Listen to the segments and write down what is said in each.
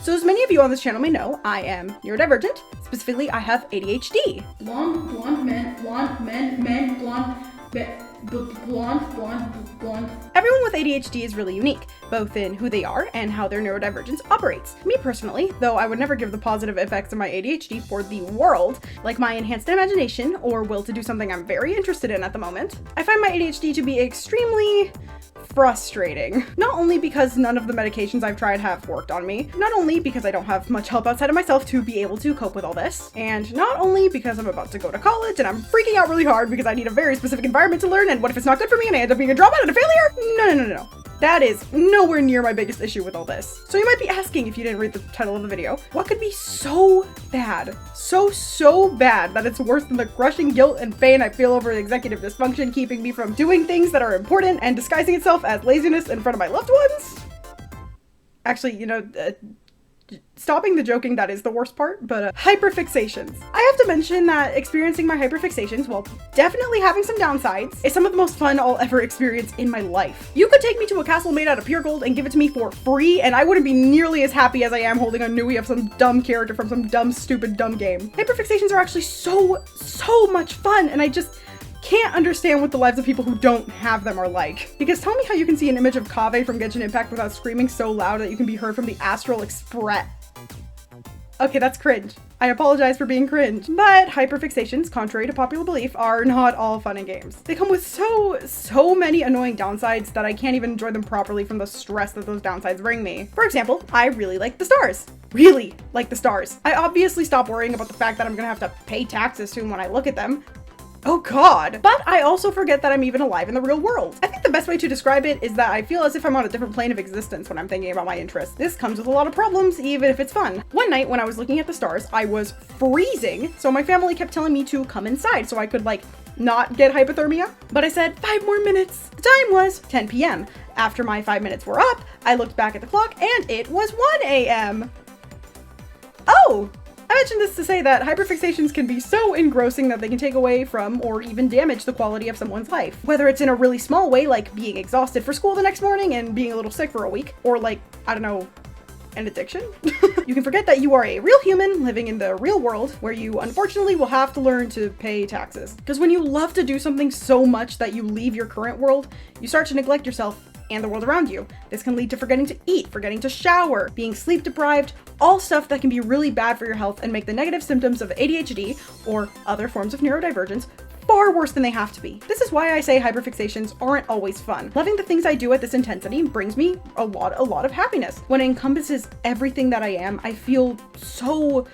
So as many of you on this channel may know, I am neurodivergent. Specifically, I have ADHD. Blonde men, blonde. Everyone with ADHD is really unique, both in who they are and how their neurodivergence operates. Me personally, though I would never give the positive effects of my ADHD for the world, like my enhanced imagination or will to do something I'm very interested in at the moment, I find my ADHD to be extremely frustrating. Not only because none of the medications I've tried have worked on me, not only because I don't have much help outside of myself to be able to cope with all this, and not only because I'm about to go to college and I'm freaking out really hard because I need a very specific environment to learn, and what if it's not good for me and I end up being a dropout and a failure? No. That is nowhere near my biggest issue with all this. So you might be asking, if you didn't read the title of the video, what could be so bad, so bad that it's worse than the crushing guilt and pain I feel over executive dysfunction keeping me from doing things that are important and disguising itself as laziness in front of my loved ones? Actually, stopping the joking, that is the worst part, but hyperfixations. I have to mention that experiencing my hyperfixations, while definitely having some downsides, is some of the most fun I'll ever experience in my life. You could take me to a castle made out of pure gold and give it to me for free, and I wouldn't be nearly as happy as I am holding a Nui of some dumb character from some dumb, stupid, dumb game. Hyperfixations are actually so much fun, and I just can't understand what the lives of people who don't have them are like. Because tell me how you can see an image of Kaveh from Genshin Impact without screaming so loud that you can be heard from the Astral Express. Okay, that's cringe. I apologize for being cringe. But hyperfixations, contrary to popular belief, are not all fun and games. They come with so many annoying downsides that I can't even enjoy them properly from the stress that those downsides bring me. For example, I really like the stars. Really like the stars. I obviously stop worrying about the fact that I'm gonna have to pay taxes soon when I look at them. Oh god. But I also forget that I'm even alive in the real world. I think the best way to describe it is that I feel as if I'm on a different plane of existence when I'm thinking about my interests. This comes with a lot of problems, even if it's fun. One night when I was looking at the stars, I was freezing, so my family kept telling me to come inside so I could not get hypothermia. But I said 5 more minutes. The time was 10 p.m. After my 5 minutes were up, I looked back at the clock and it was 1 a.m. Oh! I mentioned this to say that hyperfixations can be so engrossing that they can take away from or even damage the quality of someone's life. Whether it's in a really small way, like being exhausted for school the next morning and being a little sick for a week, or I don't know, an addiction. You can forget that you are a real human living in the real world where you unfortunately will have to learn to pay taxes. Because when you love to do something so much that you leave your current world, you start to neglect yourself and the world around you. This can lead to forgetting to eat, forgetting to shower, being sleep deprived, all stuff that can be really bad for your health and make the negative symptoms of ADHD or other forms of neurodivergence far worse than they have to be. This is why I say hyperfixations aren't always fun. Loving the things I do at this intensity brings me a lot of happiness. When it encompasses everything that I am, I feel so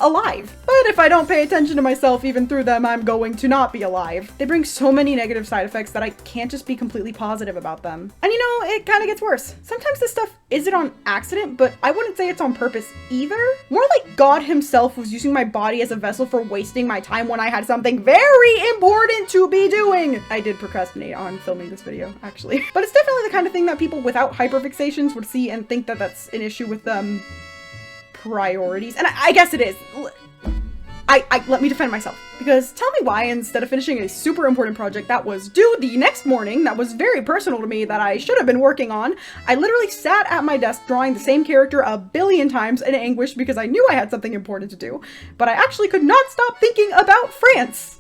alive. But if I don't pay attention to myself even through them, I'm going to not be alive. They bring so many negative side effects that I can't just be completely positive about them. And it kind of gets worse. Sometimes this stuff isn't on accident, but I wouldn't say it's on purpose either. More like God himself was using my body as a vessel for wasting my time when I had something very important to be doing. I did procrastinate on filming this video, actually. But it's definitely the kind of thing that people without hyperfixations would see and think that that's an issue with priorities. And I guess it is. Let me defend myself, because tell me why, instead of finishing a super important project that was due the next morning, that was very personal to me, that I should have been working on, I literally sat at my desk drawing the same character a billion times in anguish because I knew I had something important to do, but I actually could not stop thinking about France.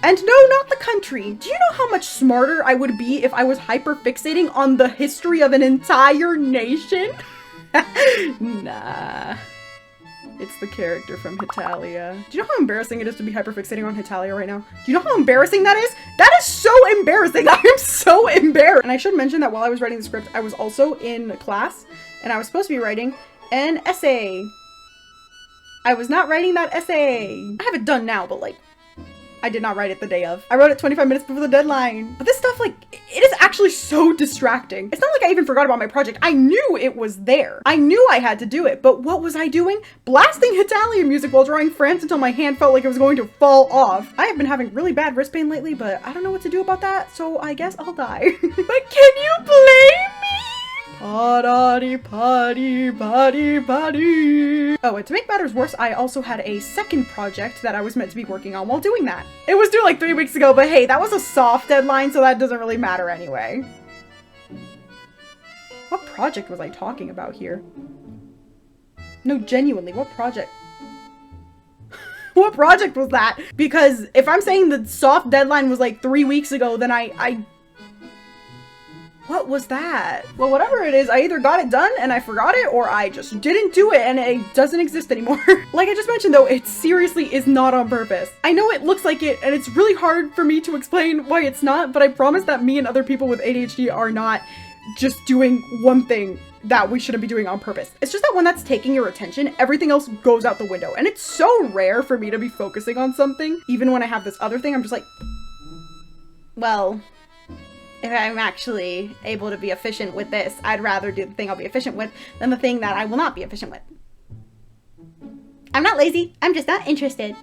And no, not the country. Do you know how much smarter I would be if I was hyperfixating on the history of an entire nation? Nah. It's the character from Hetalia. Do you know how embarrassing it is to be hyperfixating on Hetalia right now? Do you know how embarrassing that is? That is so embarrassing. I am so embarrassed. And I should mention that while I was writing the script, I was also in class and I was supposed to be writing an essay. I was not writing that essay. I have it done now, but I did not write it the day of. I wrote it 25 minutes before the deadline. But this stuff, it is actually so distracting. It's not like I even forgot about my project. I knew it was there. I knew I had to do it, but what was I doing? Blasting Hetalia music while drawing France until my hand felt like it was going to fall off. I have been having really bad wrist pain lately, but I don't know what to do about that, so I guess I'll die. But can you blame me? Potty, potty, potty, potty. Oh, and to make matters worse, I also had a second project that I was meant to be working on while doing that. It was due 3 weeks ago, but hey, that was a soft deadline, so that doesn't really matter anyway. What project was I talking about here? No, genuinely, what project? What project was that? Because if I'm saying the soft deadline was like 3 weeks ago, then what was that? Well, whatever it is, I either got it done and I forgot it, or I just didn't do it and it doesn't exist anymore. Like I just mentioned though, it seriously is not on purpose. I know it looks like it, and it's really hard for me to explain why it's not, but I promise that me and other people with ADHD are not just doing one thing that we shouldn't be doing on purpose. It's just that when that's taking your attention, everything else goes out the window. And it's so rare for me to be focusing on something. Even when I have this other thing, I'm just like, well, if I'm actually able to be efficient with this, I'd rather do the thing I'll be efficient with than the thing that I will not be efficient with. I'm not lazy, I'm just not interested.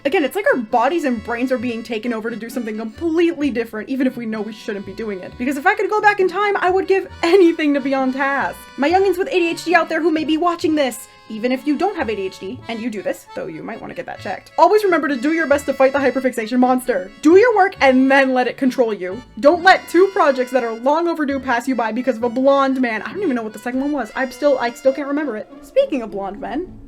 Again, it's like our bodies and brains are being taken over to do something completely different, even if we know we shouldn't be doing it. Because if I could go back in time, I would give anything to be on task. My youngins with ADHD out there who may be watching this, even if you don't have ADHD, and you do this, though you might want to get that checked, always remember to do your best to fight the hyperfixation monster. Do your work and then let it control you. Don't let 2 projects that are long overdue pass you by because of a blonde man. I don't even know what the second one was. I still can't remember it. Speaking of blonde men,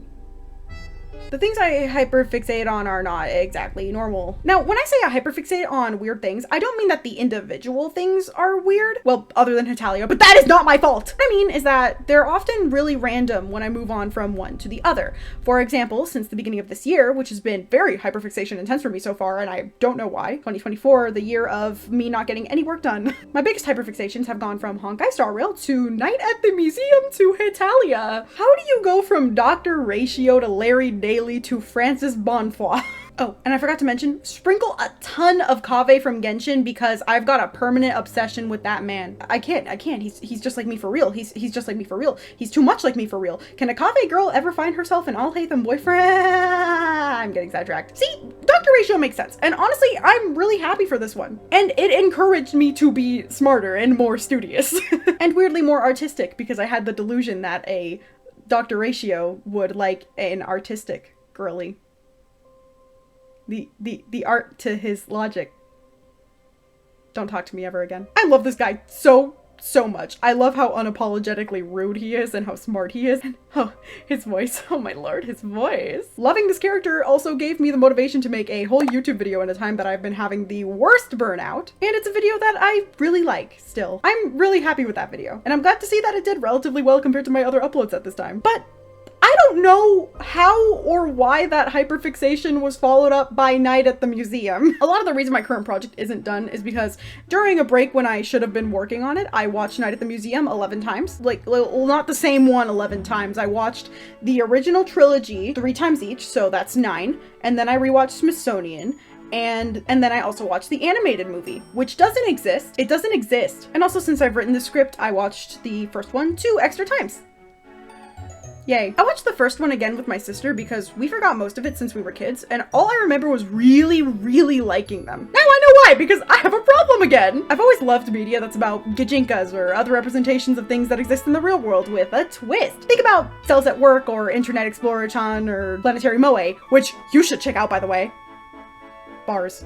the things I hyperfixate on are not exactly normal. Now, when I say I hyperfixate on weird things, I don't mean that the individual things are weird. Well, other than hetalia, but that is not my fault. What I mean is that they're often really random when I move on from one to the other. For example, since the beginning of this year, which has been very hyperfixation intense for me so far, and I don't know why, 2024, the year of me not getting any work done. My biggest hyperfixations have gone from Honkai Star Rail to Night at the Museum to hetalia. How do you go from Dr. Ratio to Larry Daly to Francis Bonfoy? Oh, and I forgot to mention, sprinkle a ton of Kaveh from Genshin because I've got a permanent obsession with that man. I can't. He's just like me for real. He's just like me for real. He's too much like me for real. Can a Kaveh girl ever find herself an Alhaitham boyfriend? I'm getting sidetracked. See, Dr. Ratio makes sense. And honestly, I'm really happy for this one. And it encouraged me to be smarter and more studious. And weirdly more artistic because I had the delusion that a Dr. Ratio would like an artistic girly. The art to his logic. Don't talk to me ever again. I love this guy so much. I love how unapologetically rude he is and how smart he is. And oh, his voice. Oh my lord, his voice. Loving this character also gave me the motivation to make a whole YouTube video in a time that I've been having the worst burnout. And it's a video that I really like still. I'm really happy with that video. And I'm glad to see that it did relatively well compared to my other uploads at this time. But I don't know how or why that hyperfixation was followed up by Night at the Museum. A lot of the reason my current project isn't done is because during a break when I should have been working on it, I watched Night at the Museum 11 times. Like, well, not the same one 11 times. I watched the original trilogy 3 times each, so that's 9. And then I rewatched Smithsonian. And then I also watched the animated movie, which doesn't exist. It doesn't exist. And also, since I've written the script, I watched the first one 2 extra times. Yay. I watched the first one again with my sister because we forgot most of it since we were kids, and all I remember was really liking them. Now I know why, because I have a problem again. I've always loved media that's about gajinkas or other representations of things that exist in the real world with a twist. Think about Cells at Work or Internet Explorer-chan or Planetary Moe, which you should check out, by the way. Bars.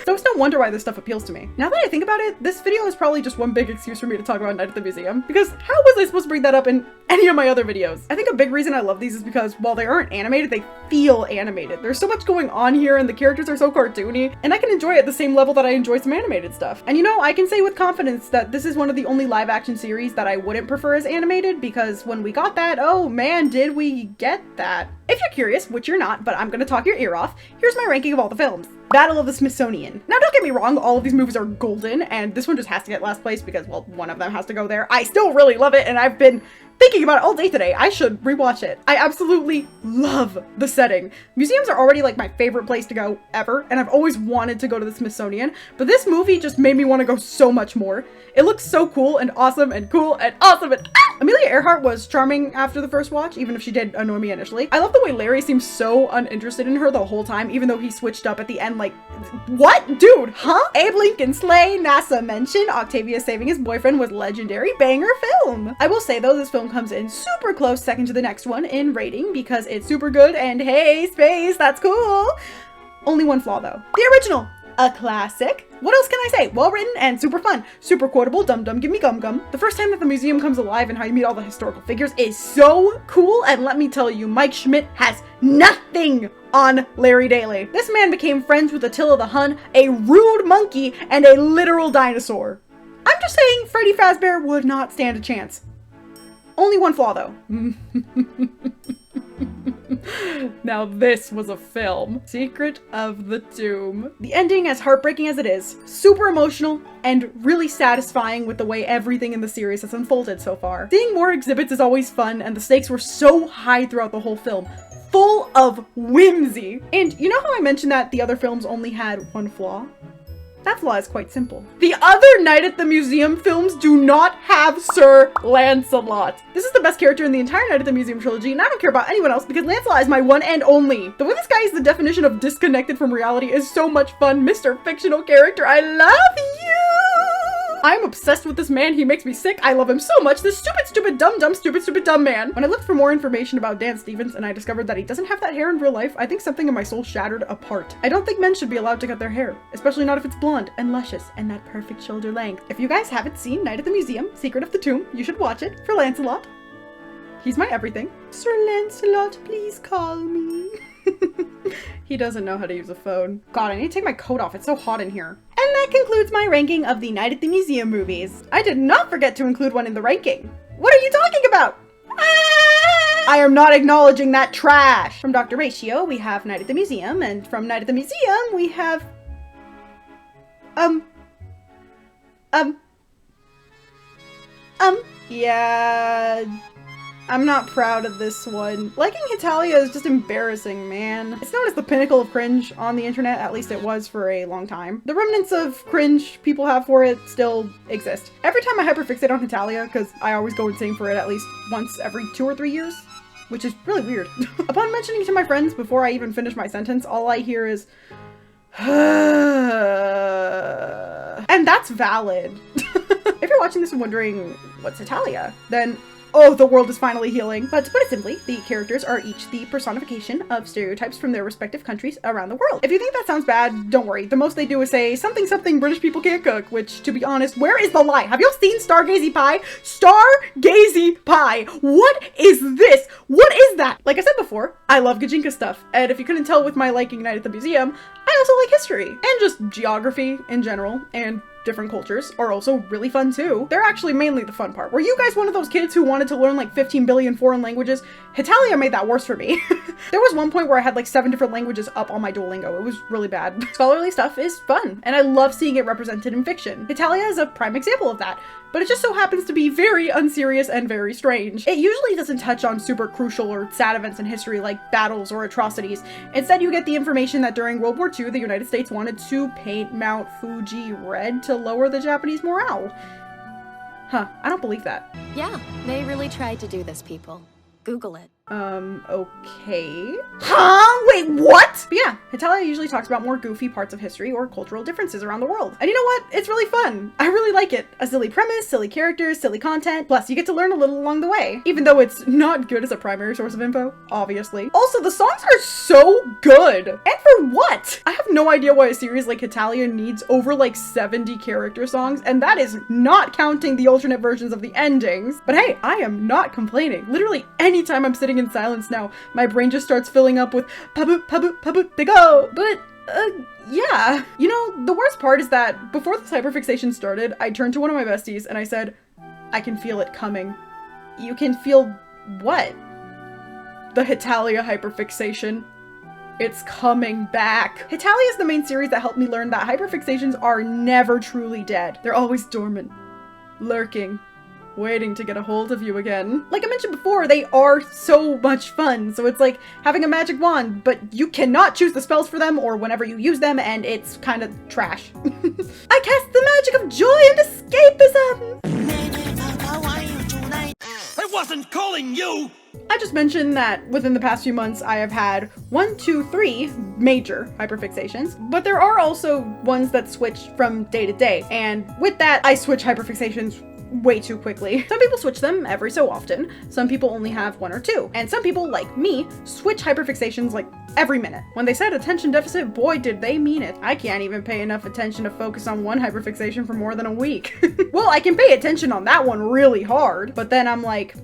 So it's no wonder why this stuff appeals to me. Now that I think about it, this video is probably just one big excuse for me to talk about Night at the Museum, because how was I supposed to bring that up in any of my other videos? I think a big reason I love these is because while they aren't animated, they feel animated. There's so much going on here and the characters are so cartoony, and I can enjoy it at the same level that I enjoy some animated stuff. And you know, I can say with confidence that this is one of the only live action series that I wouldn't prefer as animated, because when we got that, oh man, did we get that. If you're curious, which you're not, but I'm gonna talk your ear off, here's my ranking of all the films. Battle of the Smithsonian. Now don't get me wrong, all of these movies are golden, and this one just has to get last place because, well, one of them has to go there. I still really love it, and I've been thinking about it all day today. I should rewatch it. I absolutely love the setting. Museums are already like my favorite place to go ever, and I've always wanted to go to the Smithsonian, but this movie just made me want to go so much more. It looks so cool and awesome and cool and awesome and Amelia Earhart was charming after the first watch, even if she did annoy me initially. I love the way Larry seems so uninterested in her the whole time, even though he switched up at the end like, what? Dude, huh? Abe Lincoln slay, NASA mention, Octavia saving his boyfriend was legendary banger film. I will say though, this film comes in super close second to the next one in rating because it's super good and hey, space, that's cool. Only one flaw though. The original. a classic. What else can I say? Well written and super fun, super quotable, dum dum give me gum gum. The first time that the museum comes alive and how you meet all the historical figures is so cool, and let me tell you, Mike Schmidt has nothing on Larry Daly. This man became friends with Attila the Hun, a rude monkey, and a literal dinosaur. I'm just saying Freddy Fazbear would not stand a chance. Only one flaw though. Now this was a film. Secret of the Tomb. The ending, as heartbreaking as it is, super emotional and really satisfying with the way everything in the series has unfolded so far. Seeing more exhibits is always fun, and the stakes were so high throughout the whole film, full of whimsy. And you know how I mentioned that the other films only had one flaw? That flaw is quite simple. The other Night at the Museum films do not have Sir Lancelot. This is the best character in the entire Night at the Museum trilogy, and I don't care about anyone else because Lancelot is my one and only. The way this guy is the definition of disconnected from reality is so much fun. Mr. Fictional Character, I love you! I'm obsessed with this man. He makes me sick. I love him so much. This stupid, dumb man. When I looked for more information about Dan Stevens and I discovered that he doesn't have that hair in real life, I think something in my soul shattered apart. I don't think men should be allowed to cut their hair, especially not if it's blonde and luscious and that perfect shoulder length. If you guys haven't seen Night at the Museum, Secret of the Tomb, you should watch it for Lancelot. He's my everything. Sir Lancelot, please call me. He doesn't know how to use a phone. God, I need to take my coat off. It's so hot in here. And that concludes my ranking of the Night at the Museum movies. I did not forget to include one in the ranking. What are you talking about? I am not acknowledging that trash. From Dr. Ratio, we have Night at the Museum, and from Night at the Museum, we have... Yeah... I'm not proud of this one. Liking Hetalia is just embarrassing, man. It's known as the pinnacle of cringe on the internet, at least it was for a long time. The remnants of cringe people have for it still exist. Every time I hyperfixate on Hetalia, because I always go insane for it at least once every 2 or 3 years, which is really weird. Upon mentioning it to my friends before I even finish my sentence, all I hear is, and that's valid. If you're watching this and wondering, what's Hetalia? Then oh, the world is finally healing. But to put it simply, the characters are each the personification of stereotypes from their respective countries around the world. If you think that sounds bad, don't worry. The most they do is say something something British people can't cook, which, to be honest, where is the lie? Have y'all seen Stargazy Pie? Stargazy Pie! What is this? What is that? Like I said before, I love Gajinka stuff, and if you couldn't tell with my liking Night at the Museum, I also like history, and just geography in general, and different cultures are also really fun too. They're actually mainly the fun part. Were you guys one of those kids who wanted to learn like 15 billion foreign languages? Hetalia made that worse for me. There was one point where I had like 7 different languages up on my Duolingo. It was really bad. Scholarly stuff is fun, and I love seeing it represented in fiction. Hetalia is a prime example of that, but it just so happens to be very unserious and very strange. It usually doesn't touch on super crucial or sad events in history like battles or atrocities. Instead, you get the information that during World War II, the United States wanted to paint Mount Fuji red to lower the Japanese morale. Huh, I don't believe that. Yeah, they really tried to do this, people. Google it. Okay. Huh? Wait, what? But yeah, Hetalia usually talks about more goofy parts of history or cultural differences around the world. And you know what? It's really fun. I really like it. A silly premise, silly characters, silly content, plus you get to learn a little along the way. Even though it's not good as a primary source of info, obviously. Also, the songs are so good. And for what? I have no idea why a series like Hetalia needs over like 70 character songs, and that is not counting the alternate versions of the endings. But hey, I am not complaining. Literally anytime I'm sitting in silence now, my brain just starts filling up with paboot, paboot, paboot, they go. But, yeah. You know, the worst part is that before this hyperfixation started, I turned to one of my besties and I said, I can feel it coming. You can feel what? The Hetalia hyperfixation. It's coming back. Hetalia is the main series that helped me learn that hyperfixations are never truly dead. They're always dormant, lurking, waiting to get a hold of you again. Like I mentioned before, they are so much fun. So it's like having a magic wand, but you cannot choose the spells for them or whenever you use them, and it's kind of trash. I cast the magic of joy and escapism! I wasn't calling you! I just mentioned that within the past few months, I have had 1, 2, 3 major hyperfixations, but there are also ones that switch from day to day. And with that, I switch hyperfixations way too quickly. Some people switch them every so often. Some people only have one or two. And some people, like me, switch hyperfixations like every minute. When they said attention deficit, boy, did they mean it. I can't even pay enough attention to focus on one hyperfixation for more than a week. Well, I can pay attention on that one really hard, but then I'm like,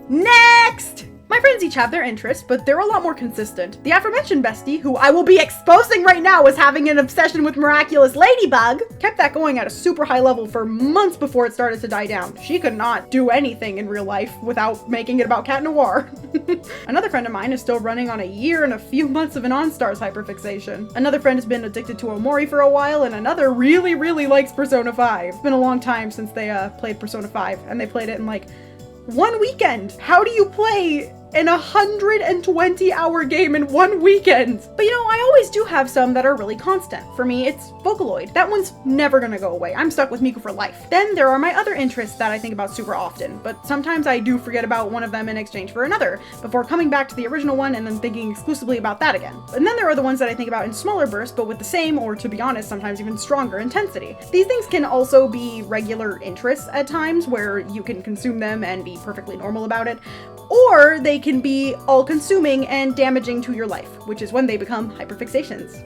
next! My friends each have their interests, but they're a lot more consistent. The aforementioned bestie, who I will be exposing right now as having an obsession with Miraculous Ladybug, kept that going at a super high level for months before it started to die down. She could not do anything in real life without making it about Cat Noir. Another friend of mine is still running on a year and a few months of an OnStars hyperfixation. Another friend has been addicted to Omori for a while, and another really likes Persona 5. It's been a long time since they played Persona 5, and they played it in like one weekend. How do you play an 120-hour game in one weekend? But you know, I always do have some that are really constant. For me, it's Vocaloid. That one's never gonna go away. I'm stuck with Miku for life. Then there are my other interests that I think about super often, but sometimes I do forget about one of them in exchange for another, before coming back to the original one and then thinking exclusively about that again. And then there are the ones that I think about in smaller bursts, but with the same, or to be honest, sometimes even stronger intensity. These things can also be regular interests at times, where you can consume them and be perfectly normal about it, or they can be all-consuming and damaging to your life, which is when they become hyperfixations.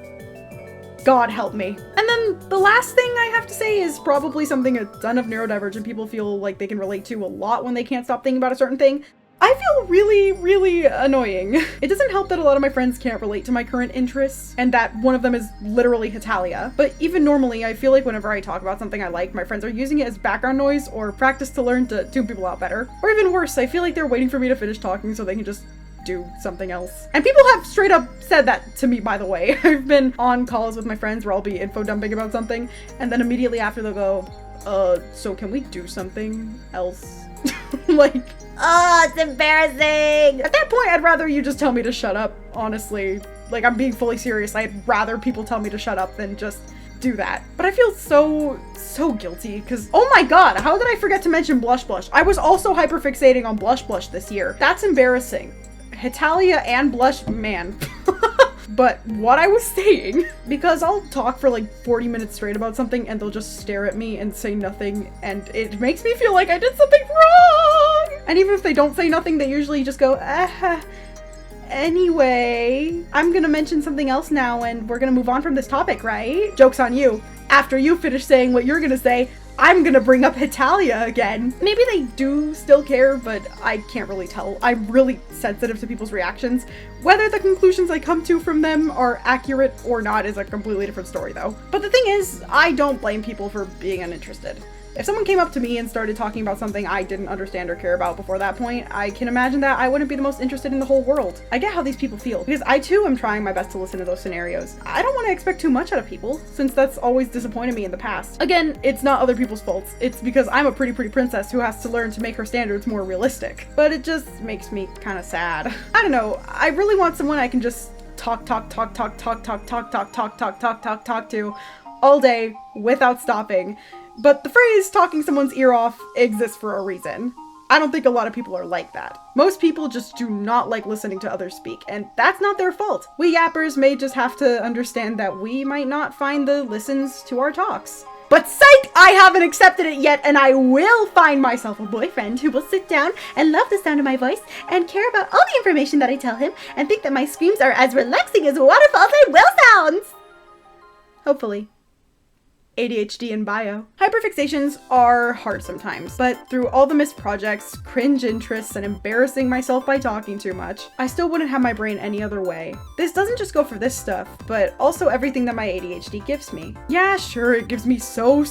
God help me. And then the last thing I have to say is probably something a ton of neurodivergent people feel like they can relate to a lot when they can't stop thinking about a certain thing. I feel really annoying. It doesn't help that a lot of my friends can't relate to my current interests, and that one of them is literally hetalia. But even normally, I feel like whenever I talk about something I like, my friends are using it as background noise or practice to learn to tune people out better. Or even worse, I feel like they're waiting for me to finish talking so they can just do something else. And people have straight up said that to me, by the way. I've been on calls with my friends where I'll be info dumping about something, and then immediately after they'll go, so can we do something else? Like, oh, it's embarrassing. At that point, I'd rather you just tell me to shut up, honestly. Like, I'm being fully serious. I'd rather people tell me to shut up than just do that. But I feel so guilty, because, oh my god, how did I forget to mention Blush Blush? I was also hyperfixating on Blush Blush this year. That's embarrassing. Hetalia and Blush, man. But what I was saying, because I'll talk for like 40 minutes straight about something and they'll just stare at me and say nothing, and it makes me feel like I did something wrong! And even if they don't say nothing, they usually just go, anyway, I'm gonna mention something else now and we're gonna move on from this topic, right? Joke's on you. After you finish saying what you're gonna say, I'm gonna bring up hetalia again. Maybe they do still care, but I can't really tell. I'm really sensitive to people's reactions. Whether the conclusions I come to from them are accurate or not is a completely different story though. But the thing is, I don't blame people for being uninterested. If someone came up to me and started talking about something I didn't understand or care about before that point, I can imagine that I wouldn't be the most interested in the whole world. I get how these people feel, because I too am trying my best to listen to those scenarios. I don't want to expect too much out of people, since that's always disappointed me in the past. Again, it's not other people's faults. It's because I'm a pretty princess who has to learn to make her standards more realistic. But it just makes me kind of sad. I don't know, I really want someone I can just talk to all day without stopping. But the phrase talking someone's ear off exists for a reason. I don't think a lot of people are like that. Most people just do not like listening to others speak, and that's not their fault. We yappers may just have to understand that we might not find the listens to our talks. But psych! I haven't accepted it yet, and I will find myself a boyfriend who will sit down and love the sound of my voice and care about all the information that I tell him and think that my screams are as relaxing as waterfalls and whale sounds! Hopefully. ADHD in bio. Hyperfixations are hard sometimes, but through all the missed projects, cringe interests, and embarrassing myself by talking too much, I still wouldn't have my brain any other way. This doesn't just go for this stuff, but also everything that my ADHD gives me. Yeah, sure, it gives me so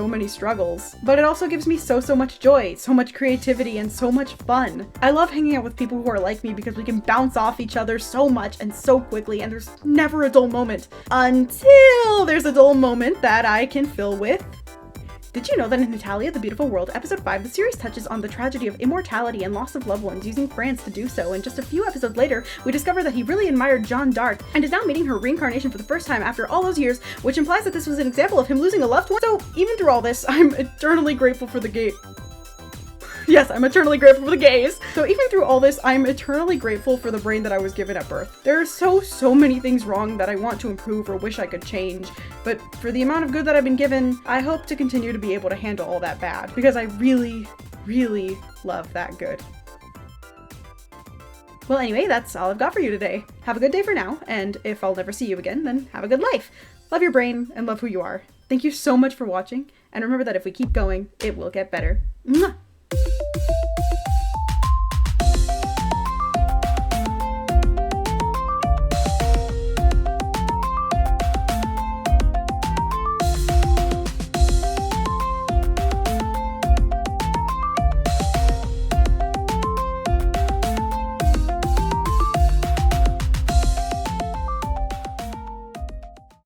many struggles, but it also gives me so much joy, so much creativity, and so much fun. I love hanging out with people who are like me because we can bounce off each other so much and so quickly, and there's never a dull moment. Until there's a dull moment that I can fill with. Did you know that in Hetalia, The Beautiful World, episode 5, the series touches on the tragedy of immortality and loss of loved ones, using France to do so, and just a few episodes later, we discover that he really admired Jeanne d'Arc, and is now meeting her reincarnation for the first time after all those years, which implies that this was an example of him losing a loved one. So even through all this, I'm eternally grateful for the Yes, I'm eternally grateful for the gays. So even through all this, I'm eternally grateful for the brain that I was given at birth. There are so many things wrong that I want to improve or wish I could change, but for the amount of good that I've been given, I hope to continue to be able to handle all that bad, because I really love that good. Well, anyway, that's all I've got for you today. Have a good day for now, and if I'll never see you again, then have a good life. Love your brain and love who you are. Thank you so much for watching, and remember that if we keep going, it will get better. Mwah!